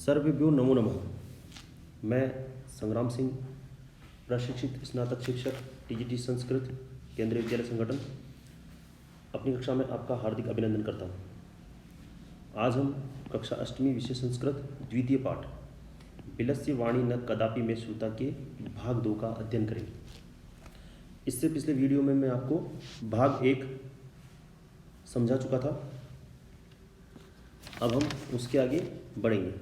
सर्वेभ्यो नमो नमः। मैं संग्राम सिंह, प्रशिक्षित स्नातक शिक्षक टीजीटी संस्कृत केंद्रीय विद्यालय संगठन, अपनी कक्षा में आपका हार्दिक अभिनंदन करता हूँ। आज हम कक्षा अष्टमी विषय संस्कृत द्वितीय पाठ बिलस्य वाणी न कदापि में श्रुता के भाग 2 का अध्ययन करेंगे। इससे पिछले वीडियो में मैं आपको भाग 1 समझा चुका था। अब हम उसके आगे बढ़ेंगे।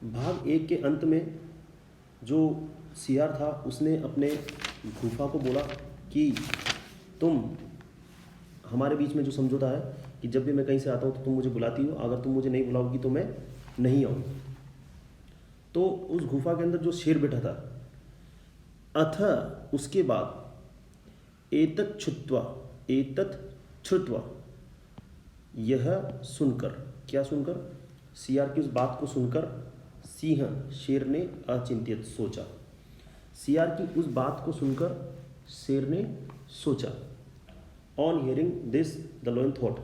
भाग 1 के अंत में जो सियार था उसने अपने गुफा को बोला कि तुम हमारे बीच में जो समझौता है कि जब भी मैं कहीं से आता हूँ तो तुम मुझे बुलाती हो, अगर तुम मुझे नहीं बुलाओगी तो मैं नहीं आऊँगी। तो उस गुफा के अंदर जो शेर बैठा था, अथ उसके बाद एतत् छुत्वा, यह सुनकर, क्या सुनकर? सियार की उस बात को सुनकर सिंह शेर ने अचिंत्यत सोचा। सियार की उस बात को सुनकर शेर ने सोचा। On hearing this the lion thought,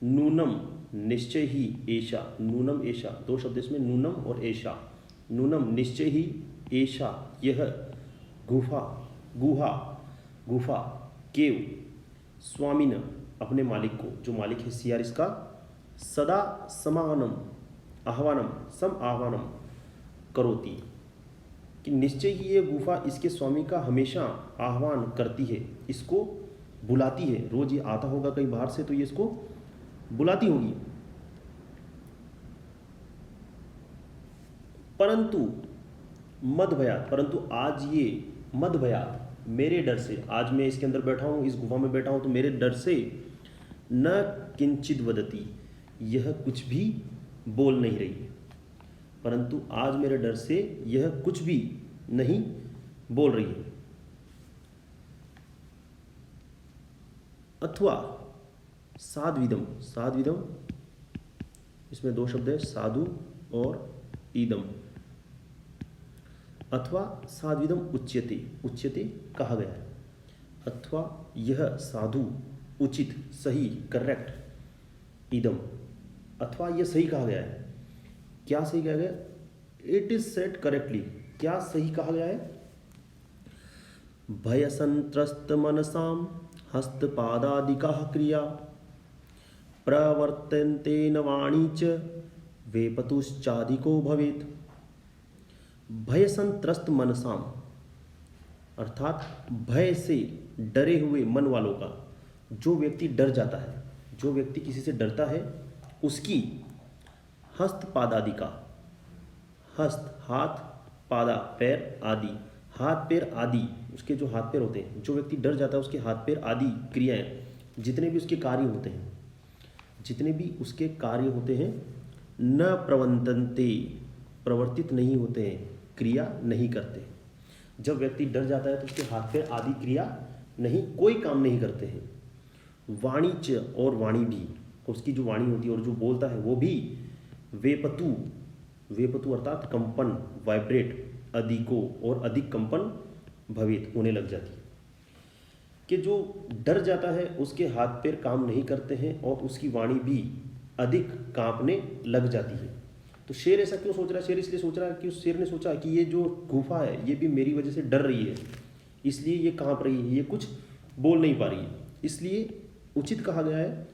नूनम निश्चय ही एषा, नूनम एषा, दो शब्द इसमें, नूनम और एषा। नूनम निश्चय ही एषा, यह गुफा केव स्वामिन, अपने मालिक को, जो मालिक है सियार इसका, सदा आह्वानम करोति, कि निश्चय ही ये गुफा इसके स्वामी का हमेशा आह्वान करती है, इसको बुलाती है। रोज ये आता होगा कहीं बाहर से तो ये इसको बुलाती होगी। परंतु आज ये मद भयात, मेरे डर से, आज मैं इसके अंदर बैठा हूँ, इस गुफा में बैठा हूँ तो मेरे डर से, न किंचित वदती, यह कुछ भी बोल नहीं रही है। परंतु आज मेरे डर से यह कुछ भी नहीं बोल रही है। अथवा साध्विदम, इसमें दो शब्द है, साधु और ईदम। अथवा साध्विदम उच्यते कहा गया है। अथवा यह साधु उचित, सही, करेक्ट, ईदम, अथवा यह सही कहा गया है। क्या सही कहा गया? It is said correctly. क्या सही कहा गया है? भय संत्रस्त मनसाम हस्तपादादिकाः क्रिया प्रवर्तन्तेन वाणी च वेपतुश्चादिको भवेत्। भय संत्रस्त मनसाम, अर्थात भय से डरे हुए मन वालों का, जो व्यक्ति डर जाता है, जो व्यक्ति किसी से डरता है, उसकी हस्तपादादि का, हस्त हाथ, पादा पैर, आदि हाथ पैर आदि, उसके जो हाथ पैर होते हैं, जो व्यक्ति डर जाता है उसके हाथ पैर आदि क्रियाएं, जितने भी उसके कार्य होते हैं, न प्रवर्तन्ते, प्रवर्तित नहीं होते हैं, क्रिया नहीं करते। जब व्यक्ति डर जाता है तो उसके हाथ पैर आदि क्रिया नहीं, कोई काम नहीं करते हैं। वाणी च, और वाणी भी, उसकी जो वाणी होती है और जो बोलता है वो भी, वेपतु अर्थात कंपन, वाइब्रेट, अधिको, और अधिक कंपन, भवित, होने लग जाती है। कि जो डर जाता है उसके हाथ पैर काम नहीं करते हैं और उसकी वाणी भी अधिक कांपने लग जाती है। तो शेर ऐसा क्यों सोच रहा है? शेर इसलिए सोच रहा है कि उस शेर ने सोचा कि ये जो गुफा है ये भी मेरी वजह से डर रही है, इसलिए ये कांप रही है, ये कुछ बोल नहीं पा रही है। इसलिए उचित कहा गया है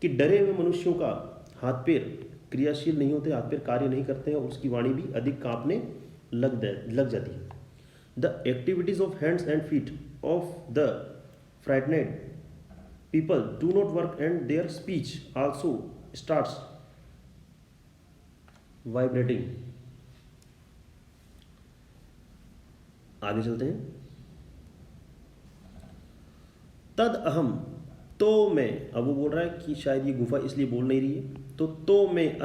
कि डरे हुए मनुष्यों का हाथ पैर क्रियाशील नहीं होते, हाथ पैर कार्य नहीं करते हैं और उसकी वाणी भी अधिक कांपने लग जाती है। The activities of hands and feet of the frightened people do not work and their speech also starts vibrating. आगे चलते हैं। तद अहम, तो मैं, अब वो बोल रहा है कि शायद ये गुफा इसलिए बोल नहीं रही है, तो मैं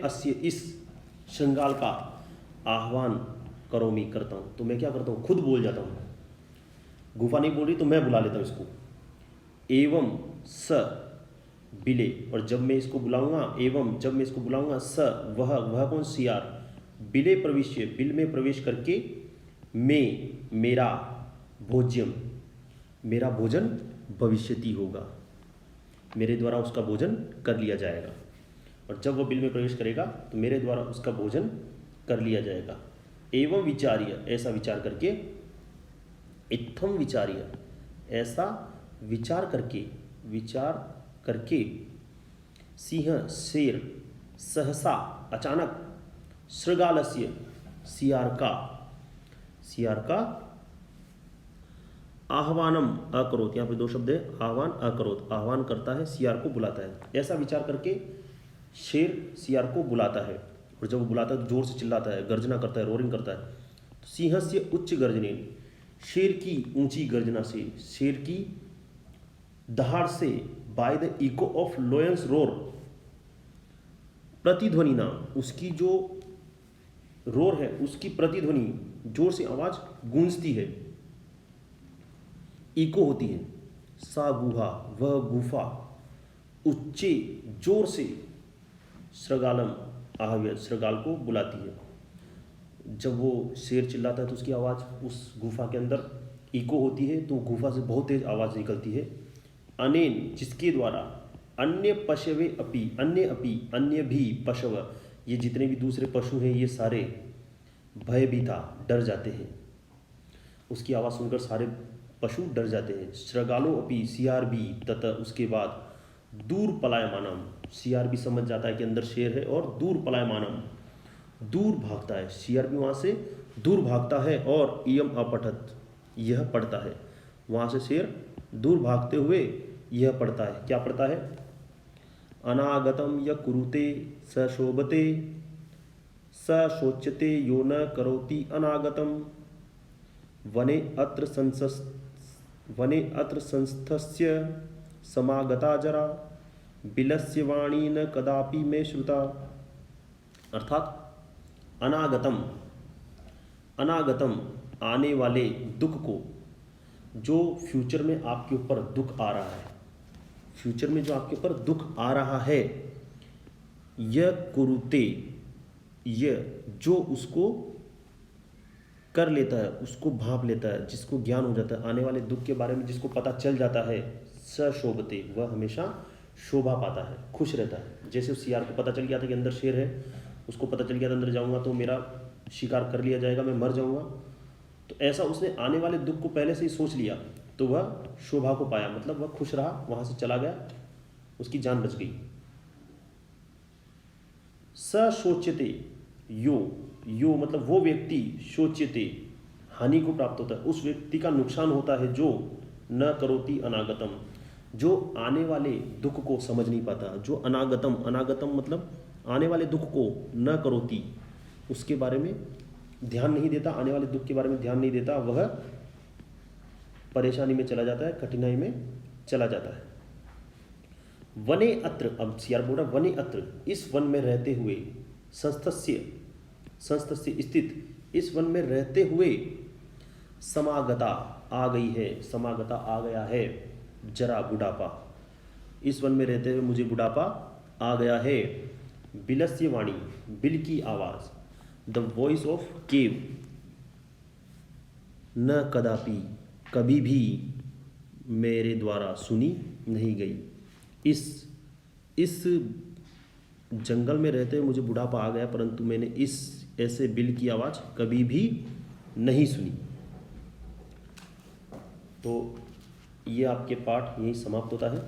अस्य इस श्रृंगाल का आह्वान करोमि, करता हूं। तो मैं क्या करता हूं? खुद बोल जाता हूं। गुफा नहीं बोल रही तो मैं बुला लेता हूं इसको। एवं स बिले, और जब मैं इसको बुलाऊंगा, स वह कौन? सियार, बिले प्रविश्य, बिल में प्रवेश करके, मेरा भोज्यम, मेरा भोजन भविष्यति होगा, मेरे द्वारा उसका भोजन कर लिया जाएगा। और जब वह बिल में प्रवेश करेगा तो मेरे द्वारा उसका भोजन कर लिया जाएगा। एवं विचार्य, ऐसा विचार करके, इत्थम विचार्य, ऐसा विचार करके, सिंह, शेर, सहसा, अचानक, शृगालस्य, सियार का आह्वानम अकरोत, यहाँ पे दो शब्द है, आह्वान अकरोत, आह्वान करता है, सियार को बुलाता है। ऐसा विचार करके शेर सियार को बुलाता है, और जब वो बुलाता है तो जोर से चिल्लाता है, गर्जना करता है, रोरिंग करता है। तो सिंहस्य उच्च गर्जने, शेर की ऊंची गर्जना से, शेर की दहाड़ से, by the echo of lions roar, प्रतिध्वनि ना, उसकी जो रोर है उसकी प्रतिध्वनि, जोर से आवाज गूंजती है, इको होती है। सा गुहा, वह गुफा, उच्चे, जोर से, श्रृगालम, आहव्य, श्रृगाल को बुलाती है। जब वो शेर चिल्लाता है तो उसकी आवाज़ उस गुफा के अंदर इको होती है, तो गुफा से बहुत तेज आवाज़ निकलती है। अनेन, जिसके द्वारा, अन्य पशवे अपि, अन्य भी पशव, ये जितने भी दूसरे पशु हैं ये सारे भयभीता, डर जाते हैं। उसकी आवाज़ सुनकर सारे पशु डर जाते हैं। श्रृगालो अपि, सियार भी, तथा उसके बाद दूर पलायमानम, सियार भी समझ जाता है कि अंदर शेर है, और दूर पलायमानम, दूर भागता है, सियार भी वहाँ से दूर भागता है। और इयम अपठत, यह पढ़ता है, वहाँ से शेर दूर भागते हुए यह पढ़ता है। क्या पढ़ता है? अनागतम य कुरुते स शोभते स शोच्यते यो न करोति अनागतम, वने अत्र संस्थस्य समागता जरा, बिलस्य वाणी न कदापि में श्रुता। अर्थात अनागतम, आने वाले दुख को, जो फ्यूचर में आपके ऊपर दुख आ रहा है, फ्यूचर में जो आपके ऊपर दुख आ रहा है, यह कुरुते, यह जो उसको कर लेता है, उसको भांप लेता है, जिसको ज्ञान हो जाता है, आने वाले दुख के बारे में जिसको पता चल जाता है, सशोभते, वह हमेशा शोभा पाता है, खुश रहता है। जैसे उस सियार को पता चल गया था कि अंदर शेर है, उसको पता चल गया था अंदर जाऊंगा तो मेरा शिकार कर लिया जाएगा, मैं मर जाऊंगा, तो ऐसा उसने आने वाले दुख को पहले से ही सोच लिया, तो वह शोभा को पाया, मतलब वह खुश रहा, वहां से चला गया, उसकी जान बच गई। सशोच्यते, यो मतलब वो व्यक्ति, शोच्यते, हानि को प्राप्त होता है, उस व्यक्ति का नुकसान होता है, जो न करोति अनागतम, जो आने वाले दुख को समझ नहीं पाता, जो अनागतम मतलब आने वाले दुख को न करोति, उसके बारे में ध्यान नहीं देता, आने वाले दुख के बारे में ध्यान नहीं देता, वह परेशानी में चला जाता है, कठिनाई में चला जाता है। वने अत्र, अब सियार बोल रहा वने अत्र, इस वन में रहते हुए, संस्थस्य स्थित, इस वन में रहते हुए, समागता आ गई है, समागता आ गया है, जरा बुढ़ापा, इस वन में रहते हुए मुझे बुढ़ापा आ गया है। बिलस्य वाणी, बिल की आवाज, द वॉइस ऑफ केव, न कदापि, कभी भी मेरे द्वारा सुनी नहीं गई। इस जंगल में रहते हुए मुझे बुढ़ापा आ गया, परंतु मैंने इस ऐसे बिल की आवाज़ कभी भी नहीं सुनी। तो ये आपके पाठ यहीं समाप्त होता है।